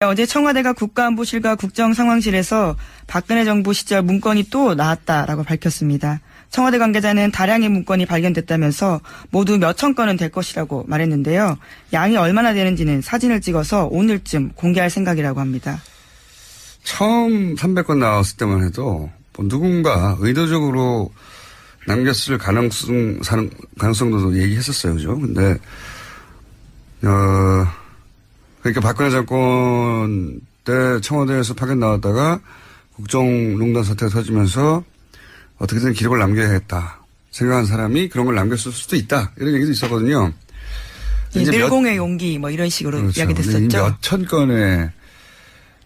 어제 청와대가 국가안보실과 국정상황실에서 박근혜 정부 시절 문건이 또 나왔다라고 밝혔습니다. 청와대 관계자는 다량의 문건이 발견됐다면서 모두 몇천 건은 될 것이라고 말했는데요. 양이 얼마나 되는지는 사진을 찍어서 오늘쯤 공개할 생각이라고 합니다. 처음 300건 나왔을 때만 해도 뭐 누군가 의도적으로 남겼을 가능성도 얘기했었어요. 그죠? 근데, 그러니까 박근혜 정권 때 청와대에서 파견 나왔다가 국정농단 사태가 터지면서 어떻게든 기록을 남겨야겠다 생각한 사람이 그런 걸 남겼을 수도 있다. 이런 얘기도 있었거든요. 밀공의 용기 뭐 이런 식으로 그렇죠. 이야기됐었죠. 몇천 건의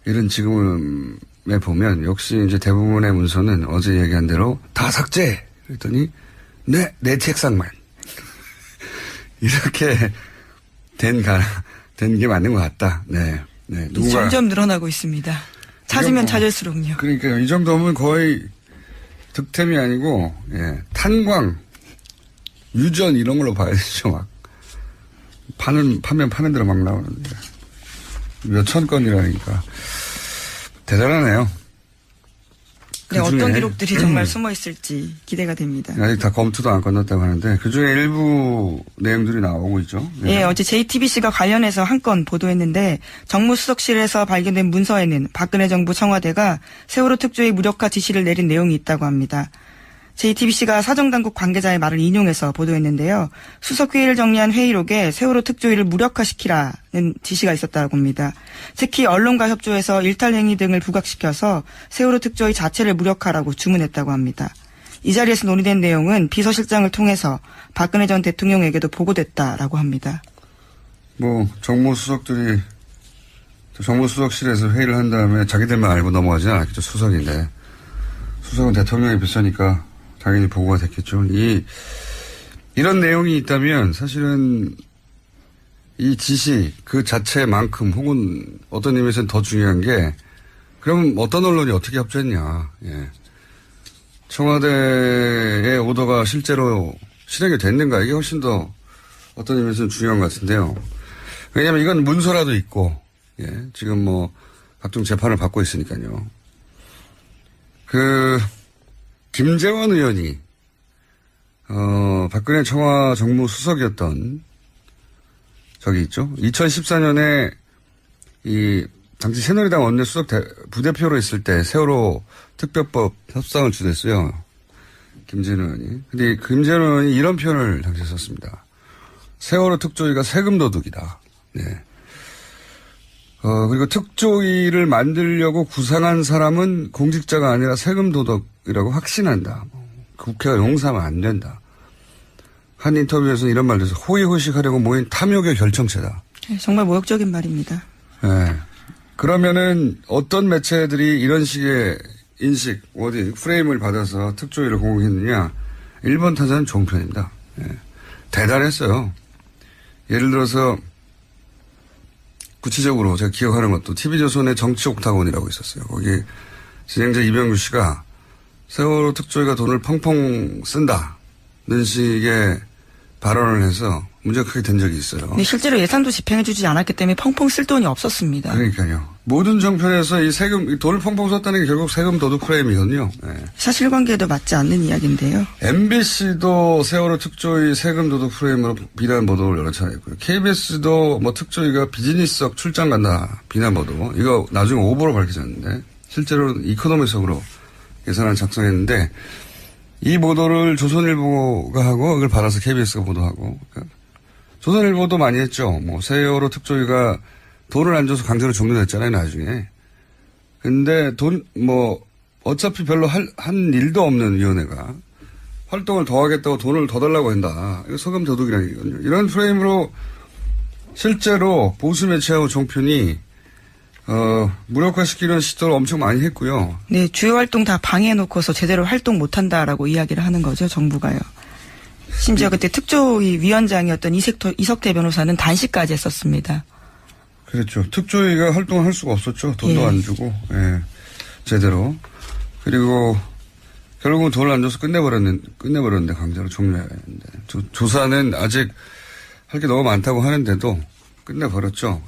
이런 지금에 보면 역시 이제 대부분의 문서는 어제 얘기한 대로 다 삭제. 그랬더니 내 책상만 이렇게 된 게 맞는 것 같다. 네. 누군가 점점 늘어나고 있습니다. 찾으면 찾을수록요. 그러니까 이 정도면 거의 득템이 아니고 탄광, 유전 이런 걸로 봐야 되죠. 막 파면 대로 막 나오는데 몇천 건이라니까 대단하네요. 네, 어떤 기록들이 정말 숨어 있을지 기대가 됩니다. 아직 다 검토도 안 끝났다고 하는데 그중에 일부 내용들이 나오고 있죠. 네, 어제 JTBC가 관련해서 한 건 보도했는데 정무수석실에서 발견된 문서에는 박근혜 정부 청와대가 세월호 특조위 무력화 지시를 내린 내용이 있다고 합니다. JTBC가 사정당국 관계자의 말을 인용해서 보도했는데요. 수석회의를 정리한 회의록에 세월호 특조위를 무력화시키라는 지시가 있었다고 합니다. 특히 언론과 협조해서 일탈행위 등을 부각시켜서 세월호 특조위 자체를 무력화라고 주문했다고 합니다. 이 자리에서 논의된 내용은 비서실장을 통해서 박근혜 전 대통령에게도 보고됐다라고 합니다. 뭐 정무수석들이 정무수석실에서 회의를 한 다음에 자기들만 알고 넘어가지 않았겠죠. 수석인데. 수석은 대통령의 비서니까 당연히 보고가 됐겠죠. 이런 내용이 있다면 사실은 이 지시 그 자체만큼 혹은 어떤 의미에서는 더 중요한 게 그럼 어떤 언론이 어떻게 협조했냐. 청와대의 오더가 실제로 실행이 됐는가 이게 훨씬 더 어떤 의미에서는 중요한 것 같은데요. 왜냐하면 이건 문서라도 있고 지금 뭐 각종 재판을 받고 있으니까요. 김재원 의원이, 박근혜 청와 정무수석이었던, 저기 있죠. 2014년에 당시 새누리당 원내수석 부대표로 있을 때 세월호 특별법 협상을 주도했어요. 김재원 의원이. 근데 김재원 의원이 이런 표현을 당시에 썼습니다. 세월호 특조위가 세금 도둑이다. 네. 그리고 특조위를 만들려고 구상한 사람은 공직자가 아니라 세금 도덕이라고 확신한다. 국회가 용서하면 안 된다. 한 인터뷰에서는 이런 말도 했어요. 호의호식하려고 모인 탐욕의 결정체다. 네, 정말 모욕적인 말입니다. 네. 그러면은 어떤 매체들이 이런 식의 인식, 프레임을 받아서 특조위를 공격했느냐. 1번 타자는 종편입니다. 네. 대단했어요. 예를 들어서 구체적으로 제가 기억하는 것도 TV조선의 정치 옥타곤이라고 있었어요. 거기 진행자 이병규 씨가 세월호 특조위가 돈을 펑펑 쓴다는 식의 발언을 해서 문제가 크게 된 적이 있어요. 네, 실제로 예산도 집행해주지 않았기 때문에 펑펑 쓸 돈이 없었습니다. 그러니까요. 모든 정편에서 이 돈을 펑펑 썼다는 게 결국 세금 도둑 프레임이거든요. 네. 사실관계에도 맞지 않는 이야기인데요. MBC도 세월호 특조위 세금 도둑 프레임으로 비난 보도를 여러 차례 했고요. KBS도 뭐 특조위가 비즈니스석 출장 간다 비난 보도. 이거 나중에 오보로 밝혀졌는데 실제로는 이코노미석으로 예산을 작성했는데 이 보도를 조선일보가 하고 이걸 받아서 KBS가 보도하고 그러니까 조선일보도 많이 했죠. 뭐 세월호 특조위가 돈을 안 줘서 강제로 종료됐잖아요 나중에. 근데 어차피 별로 한 일도 없는 위원회가 활동을 더 하겠다고 돈을 더 달라고 한다. 이거 세금 도둑이라는 얘기거든요. 이런 프레임으로 실제로 보수 매체하고 종편이 무력화시키는 시도를 엄청 많이 했고요. 네, 주요 활동 다 방해해놓고서 제대로 활동 못한다라고 이야기를 하는 거죠, 정부가요. 심지어 그때 특조위 위원장이었던 이석태 변호사는 단식까지 했었습니다. 그렇죠. 특조위가 활동을 할 수가 없었죠. 돈도 안 주고, 제대로. 그리고 결국은 돈을 안 줘서 끝내버렸는데 강제로 종료해야 했는데. 조사는 아직 할 게 너무 많다고 하는데도 끝내버렸죠.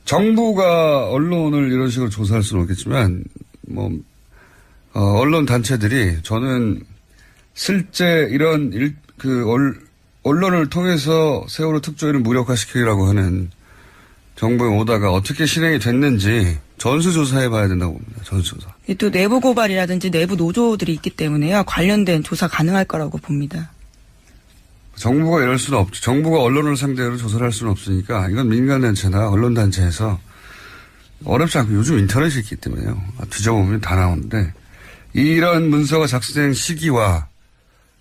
정부가 언론을 이런 식으로 조사할 수는 없겠지만, 언론 단체들이 저는 실제 이런 언론을 통해서 세월호 특조위를 무력화시키려고 하는 정부의 오다가 어떻게 실행이 됐는지 전수조사해 봐야 된다고 봅니다. 전수조사. 또 내부 고발이라든지 내부 노조들이 있기 때문에요. 관련된 조사 가능할 거라고 봅니다. 정부가 이럴 수는 없죠. 정부가 언론을 상대로 조사를 할 수는 없으니까 이건 민간단체나 언론단체에서 어렵지 않고 요즘 인터넷이 있기 때문에요. 뒤져보면 다 나오는데 이런 문서가 작성된 시기와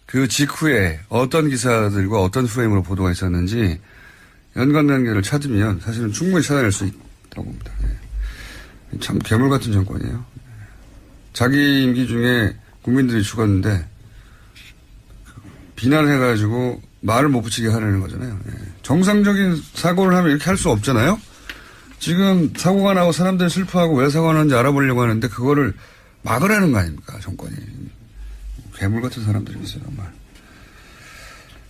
그 직후에 어떤 기사들과 어떤 프레임으로 보도가 있었는지 연관관계를 찾으면 사실은 충분히 찾아낼 수 있다고 봅니다. 참 괴물 같은 정권이에요. 자기 임기 중에 국민들이 죽었는데 비난해가지고 말을 못 붙이게 하려는 거잖아요. 정상적인 사고를 하면 이렇게 할 수 없잖아요. 지금 사고가 나고 사람들이 슬퍼하고 왜 사고가 나는지 알아보려고 하는데 그거를 막으라는 거 아닙니까, 정권이. 괴물 같은 사람들이 있어요, 정말.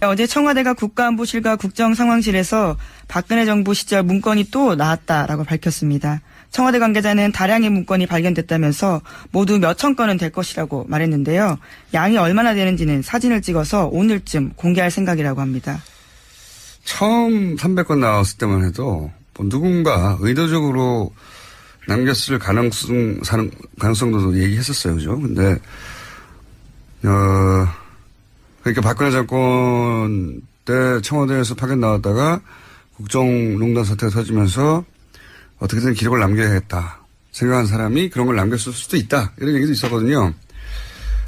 어제 청와대가 국가안보실과 국정상황실에서 박근혜 정부 시절 문건이 또 나왔다라고 밝혔습니다. 청와대 관계자는 다량의 문건이 발견됐다면서 모두 몇천 건은 될 것이라고 말했는데요. 양이 얼마나 되는지는 사진을 찍어서 오늘쯤 공개할 생각이라도 합니다. 처음 300건 나왔을 때만 해도 누군가 의도적으로 남겼을 가능성도 얘기했었어요. 그죠? 근데, 그러니까 박근혜 정권 때 청와대에서 파견 나왔다가 국정농단 사태가 터지면서 어떻게든 기록을 남겨야겠다 생각한 사람이 그런 걸 남겼을 수도 있다. 이런 얘기도 있었거든요.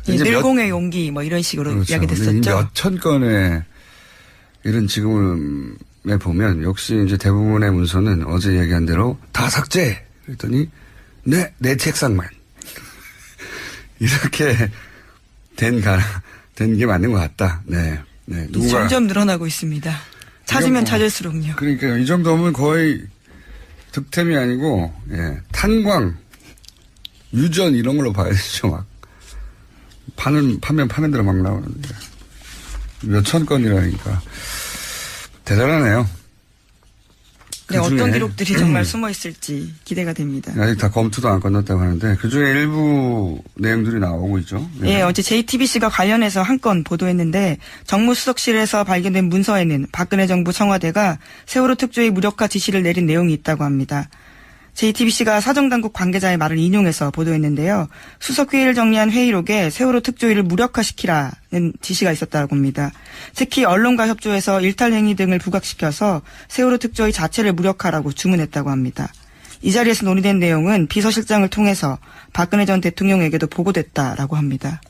늘공의 용기 뭐 이런 식으로 그렇죠. 이야기됐었죠. 몇천 건의 이런 지금에 보면 역시 이제 대부분의 문서는 어제 얘기한 대로 다 삭제. 그랬더니 네, 내 책상만. 이렇게 된 게 맞는 것 같다. 네. 누군가. 점점 늘어나고 있습니다. 찾으면 찾을수록요. 그러니까요. 이 정도면 거의 득템이 아니고, 탄광, 유전 이런 걸로 봐야 되죠. 막. 파는 대로 막 나오는데. 몇천 건이라니까. 대단하네요. 네, 어떤 기록들이 정말 숨어 있을지 기대가 됩니다. 아직 다 검토도 안 끝났다고 하는데 그중에 일부 내용들이 나오고 있죠. 네, 어제 JTBC가 관련해서 한 건 보도했는데 정무수석실에서 발견된 문서에는 박근혜 정부 청와대가 세월호 특조위 무력화 지시를 내린 내용이 있다고 합니다. JTBC가 사정당국 관계자의 말을 인용해서 보도했는데요. 수석회의를 정리한 회의록에 세월호 특조위를 무력화시키라는 지시가 있었다고 합니다. 특히 언론과 협조해서 일탈행위 등을 부각시켜서 세월호 특조위 자체를 무력화라고 주문했다고 합니다. 이 자리에서 논의된 내용은 비서실장을 통해서 박근혜 전 대통령에게도 보고됐다라고 합니다.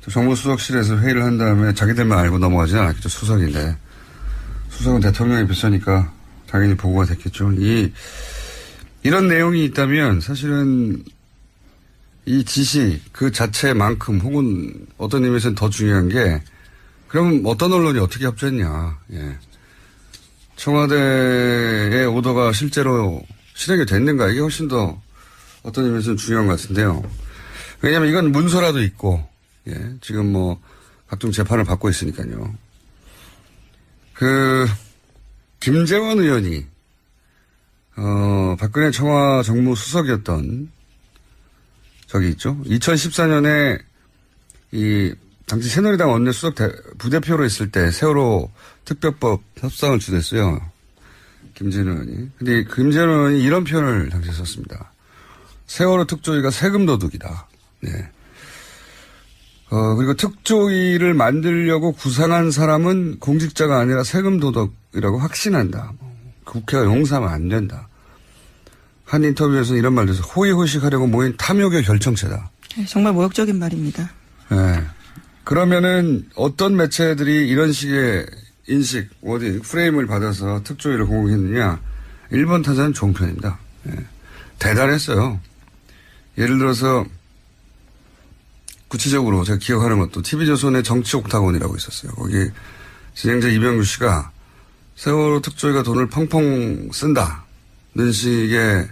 정무수석실에서 회의를 한 다음에 자기들만 알고 넘어가지는 않겠죠. 수석인데. 수석은 대통령의 비서니까 당연히 보고가 됐겠죠. 이런 내용이 있다면 사실은 이 지시 그 자체만큼 혹은 어떤 의미에서는 더 중요한 게 그럼 어떤 언론이 어떻게 협조했냐. 청와대의 오더가 실제로 실행이 됐는가 이게 훨씬 더 어떤 의미에서는 중요한 것 같은데요. 왜냐하면 이건 문서라도 있고 지금 각종 재판을 받고 있으니까요. 김재원 의원이, 박근혜 청와 정무수석이었던, 저기 있죠. 2014년에 당시 새누리당 원내수석 부대표로 있을 때 세월호 특별법 협상을 주도했어요. 김재원 의원이. 근데 김재원 의원이 이런 표현을 당시에 썼습니다. 세월호 특조위가 세금 도둑이다. 네. 그리고 특조위를 만들려고 구상한 사람은 공직자가 아니라 세금 도덕이라고 확신한다. 국회가 용서하면 안 된다. 한 인터뷰에서 이런 말도 해서 호의호식하려고 모인 탐욕의 결정체다. 정말 모욕적인 말입니다. 네. 그러면은 어떤 매체들이 이런 식의 인식, 프레임을 받아서 특조위를 공격했느냐. 1번 타자는 종편입니다. 네. 대단했어요. 예를 들어서 구체적으로 제가 기억하는 것도 TV조선의 정치 옥타곤이라고 있었어요. 거기 진행자 이병규 씨가 세월호 특조위가 돈을 펑펑 쓴다는 식의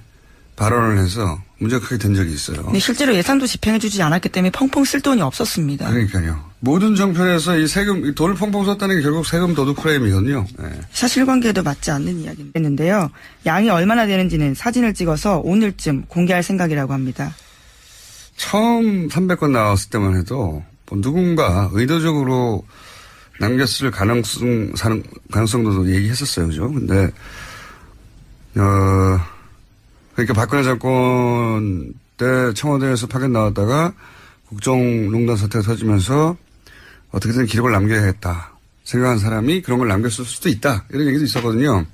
발언을 해서 문제가 크게 된 적이 있어요. 근데 실제로 예산도 집행해주지 않았기 때문에 펑펑 쓸 돈이 없었습니다. 그러니까요. 모든 정편에서 이 세금, 이 돈을 펑펑 썼다는 게 결국 세금 도둑 프레임이거든요. 예. 사실관계에도 맞지 않는 이야기인데요. 양이 얼마나 되는지는 사진을 찍어서 오늘쯤 공개할 생각이라고 합니다. 처음 300건 나왔을 때만 해도 뭐 누군가 의도적으로 남겼을 가능성도 얘기했었어요. 그죠? 근데, 그러니까 박근혜 정권 때 청와대에서 파견 나왔다가 국정농단 사태가 터지면서 어떻게든 기록을 남겨야겠다 생각한 사람이 그런 걸 남겼을 수도 있다. 이런 얘기도 있었거든요.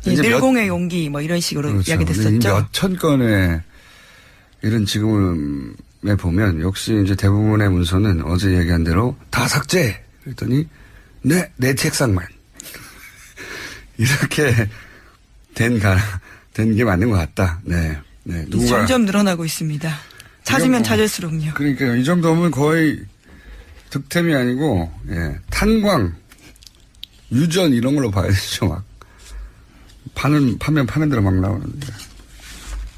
예, 늘공의 용기 뭐 이런 식으로 그렇죠. 이야기됐었죠. 몇천 건의 이런 지금에 보면 역시 이제 대부분의 문서는 어제 얘기한 대로 다 삭제. 그랬더니 내 책상만 이렇게 된 게 맞는 것 같다. 네. 누군가 점점 늘어나고 있습니다. 찾으면 찾을수록요. 그러니까 이 정도면 거의 득템이 아니고 탄광, 유전 이런 걸로 봐야 되죠. 막 파는 대로 막 나오는데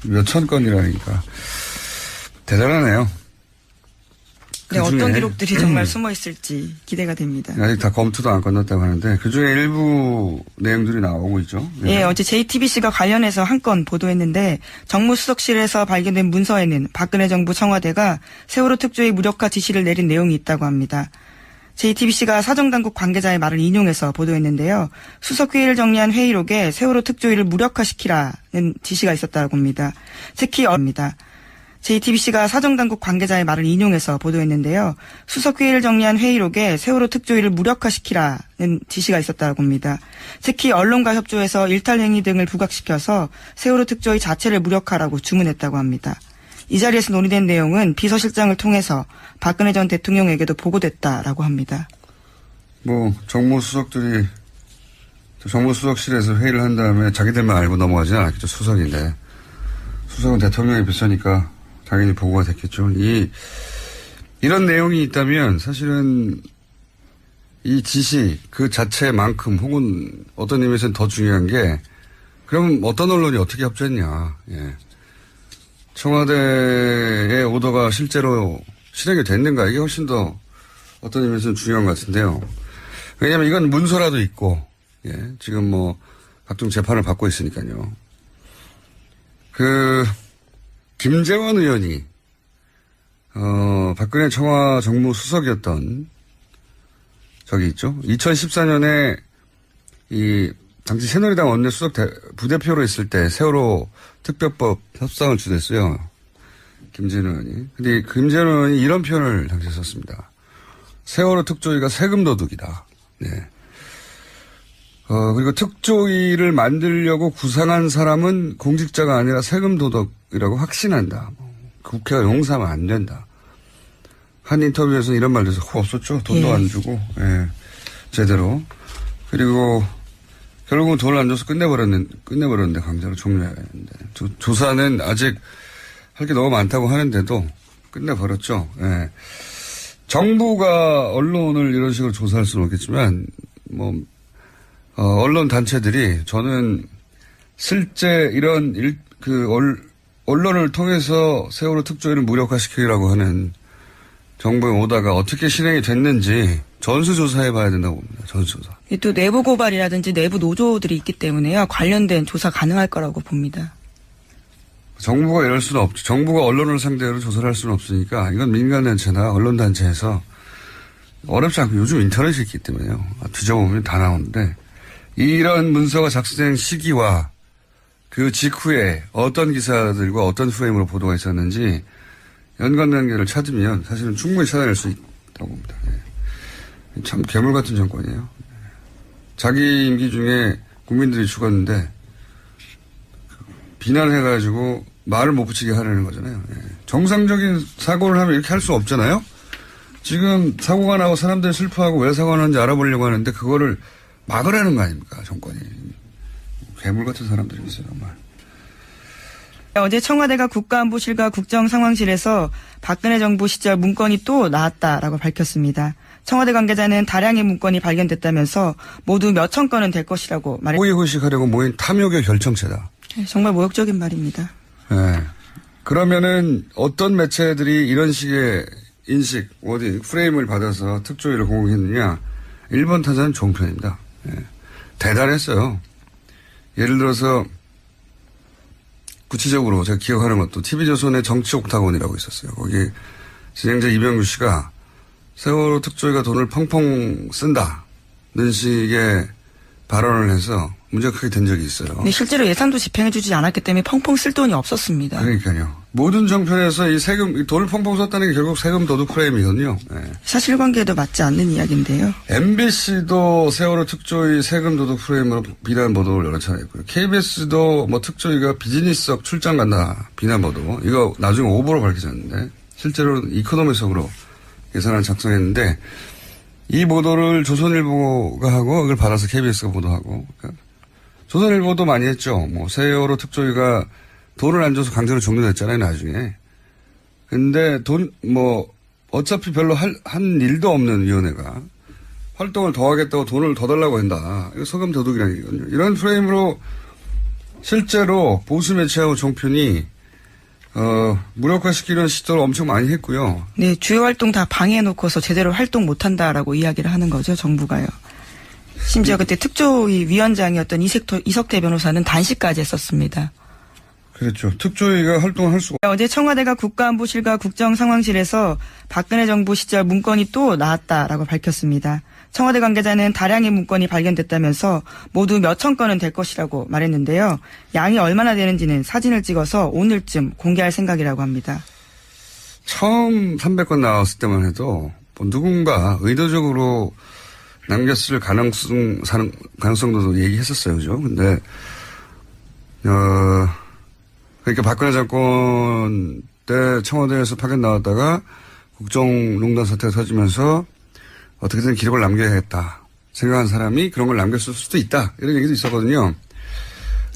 몇천 건이라니까 대단하네요. 네, 어떤 기록들이 정말 숨어 있을지 기대가 됩니다. 아직 다 검토도 안 끝났다고 하는데 그중에 일부 내용들이 나오고 있죠. 예, 어제 JTBC가 관련해서 한 건 보도했는데 정무수석실에서 발견된 문서에는 박근혜 정부 청와대가 세월호 특조위 무력화 지시를 내린 내용이 있다고 합니다. JTBC가 사정당국 관계자의 말을 인용해서 보도했는데요. 수석회의를 정리한 회의록에 세월호 특조위를 무력화시키라는 지시가 있었다고 합니다. 특히 JTBC가 사정당국 관계자의 말을 인용해서 보도했는데요. 수석회의를 정리한 회의록에 세월호 특조위를 무력화시키라는 지시가 있었다고 합니다. 특히 언론과 협조해서 일탈행위 등을 부각시켜서 세월호 특조위 자체를 무력화라고 주문했다고 합니다. 이 자리에서 논의된 내용은 비서실장을 통해서 박근혜 전 대통령에게도 보고됐다라고 합니다. 뭐 정무수석실에서 회의를 한 다음에 자기들만 알고 넘어가지는 않았겠죠. 수석인데. 수석은 대통령의 비서니까 당연히 보고가 됐겠죠. 이런 내용이 있다면 사실은 이 지시 그 자체만큼 혹은 어떤 의미에서는 더 중요한 게 그럼 어떤 언론이 어떻게 협조했냐. 예. 청와대의 오더가 실제로 실행이 됐는가 이게 훨씬 더 어떤 의미에서는 중요한 것 같은데요. 왜냐하면 이건 문서라도 있고 지금 뭐 각종 재판을 받고 있으니까요. 김재원 의원이 박근혜 청와 정무수석이었던 저기 있죠. 2014년에 이 당시 새누리당 원내수석 부대표로 있을 때 세월호 특별법 협상을 주도했어요. 김재원 의원이. 근데 김재원 의원이 이런 표현을 당시에 썼습니다. 세월호 특조위가 세금 도둑이다. 네. 그리고 특조위를 만들려고 구상한 사람은 공직자가 아니라 세금 도둑이라고 확신한다. 국회가 용서하면 안 된다. 한 인터뷰에서 이런 말도 없었죠. 돈도 안 주고, 제대로. 그리고 결국은 돈을 안 줘서 끝내버렸는데 강제로 종료해야 하는데. 조사는 아직 할 게 너무 많다고 하는데도 끝내버렸죠. 예. 정부가 언론을 이런 식으로 조사할 수는 없겠지만, 언론 단체들이 저는 실제 언론을 통해서 세월호 특조위를 무력화시키라고 하는 정부의 오다가 어떻게 실행이 됐는지 전수조사해 봐야 된다고 봅니다. 전수조사. 또 내부 고발이라든지 내부 노조들이 있기 때문에요. 관련된 조사 가능할 거라고 봅니다. 정부가 이럴 수는 없죠. 정부가 언론을 상대로 조사를 할 수는 없으니까 이건 민간단체나 언론단체에서 어렵지 않고 요즘 인터넷이 있기 때문에요. 뒤져보면 다 나오는데 이런 문서가 작성된 시기와 그 직후에 어떤 기사들과 어떤 프레임으로 보도가 있었는지 연관관계를 찾으면 사실은 충분히 찾아낼 수 있다고 봅니다. 참 괴물 같은 정권이에요. 자기 임기 중에 국민들이 죽었는데 비난해가지고 말을 못 붙이게 하려는 거잖아요. 정상적인 사고를 하면 이렇게 할 수 없잖아요. 지금 사고가 나고 사람들이 슬퍼하고 왜 사고가 나는지 알아보려고 하는데 그거를 막으라는 거 아닙니까, 정권이. 괴물 같은 사람들이 있어요, 정말. 어제 청와대가 국가안보실과 국정상황실에서 박근혜 정부 시절 문건이 또 나왔다라고 밝혔습니다. 청와대 관계자는 다량의 문건이 발견됐다면서 모두 몇천 건은 될 것이라고 말했습니다. 호의호식하려고 모인 탐욕의 결정체다. 정말 모욕적인 말입니다. 네. 그러면은 어떤 매체들이 이런 식의 인식, 워딩, 프레임을 받아서 특조위를 공격했느냐. 1번 타자는 종편입니다. 예. 대단했어요. 예를 들어서 구체적으로 제가 기억하는 것도 TV조선의 정치 옥타곤이라고 있었어요. 거기 진행자 이병규 씨가 세월호 특조위가 돈을 펑펑 쓴다는 식의 발언을 해서 문제가 크게 된 적이 있어요. 근데 실제로 예산도 집행해주지 않았기 때문에 펑펑 쓸 돈이 없었습니다. 그러니까요. 모든 정편에서 이 세금, 돈을 펑펑 썼다는 게 결국 세금 도둑 프레임이거든요. 네. 사실관계에도 맞지 않는 이야기인데요. MBC도 세월호 특조위 세금 도둑 프레임으로 비난 보도를 여러 차례 했고요. KBS도 뭐 특조위가 비즈니스석 출장 간다 비난 보도. 이거 나중에 오보로 밝혀졌는데 실제로는 이코노미석으로 예산을 작성했는데 이 보도를 조선일보가 하고 이걸 받아서 KBS가 보도하고 그러니까 조선일보도 많이 했죠. 뭐 세월호 특조위가 돈을 안 줘서 강제로 종료됐잖아요, 나중에. 근데 어차피 별로 한 일도 없는 위원회가 활동을 더 하겠다고 돈을 더 달라고 한다. 이거 서금 도둑이라는 얘기거든요. 이런 프레임으로 실제로 보수 매체하고 종편이, 무력화시키는 시도를 엄청 많이 했고요. 네, 주요 활동 다 방해해놓고서 제대로 활동 못한다라고 이야기를 하는 거죠, 정부가요. 심지어 그때 특조위 위원장이었던 이석태 변호사는 단식까지 했었습니다. 그렇죠. 특조위가 활동을 할 수가. 어제 청와대가 국가안보실과 국정상황실에서 박근혜 정부 시절 문건이 또 나왔다라고 밝혔습니다. 청와대 관계자는 다량의 문건이 발견됐다면서 모두 몇천 건은 될 것이라고 말했는데요. 양이 얼마나 되는지는 사진을 찍어서 오늘쯤 공개할 생각이라고 합니다. 처음 300건 나왔을 때만 해도 뭐 누군가 의도적으로 남겼을 가능성도 얘기했었어요. 그죠? 근데, 그러니까 박근혜 정권 때 청와대에서 파견 나왔다가 국정농단 사태가 터지면서 어떻게든 기록을 남겨야겠다 생각한 사람이 그런 걸 남겼을 수도 있다. 이런 얘기도 있었거든요.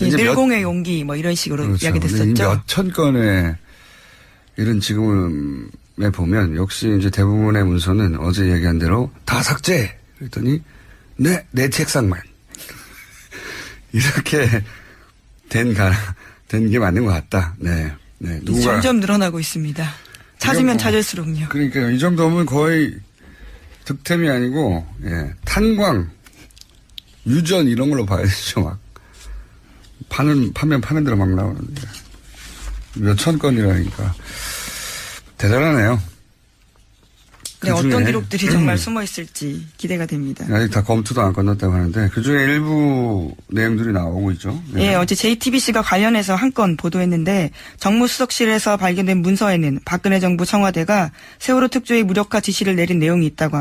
예, 늘공의 용기 뭐 이런 식으로 그렇죠. 이야기됐었죠. 몇천 건의 이런 지금에 보면 역시 이제 대부분의 문서는 어제 얘기한 대로 다 삭제. 그랬더니 내 책상만 이렇게 된 게 맞는 것 같다. 네. 누군가 점점 늘어나고 있습니다. 찾으면 찾을수록요. 그러니까요. 이 정도면 거의 득템이 아니고 탄광, 유전 이런 걸로 봐야 되죠. 막 파는 대로 막 나오는데 몇천 건이라니까 대단하네요. 네, 어떤 기록들이 정말 숨어 있을지 기대가 됩니다. 아직 다 검토도 안 끝났다고 하는데 그중에 일부 내용들이 나오고 있죠. 네, 어제 JTBC가 관련해서 한 건 보도했는데 정무수석실에서 발견된 문서에는 박근혜 정부 청와대가 세월호 특조위 무력화 지시를 내린 내용이 있다고 합니다.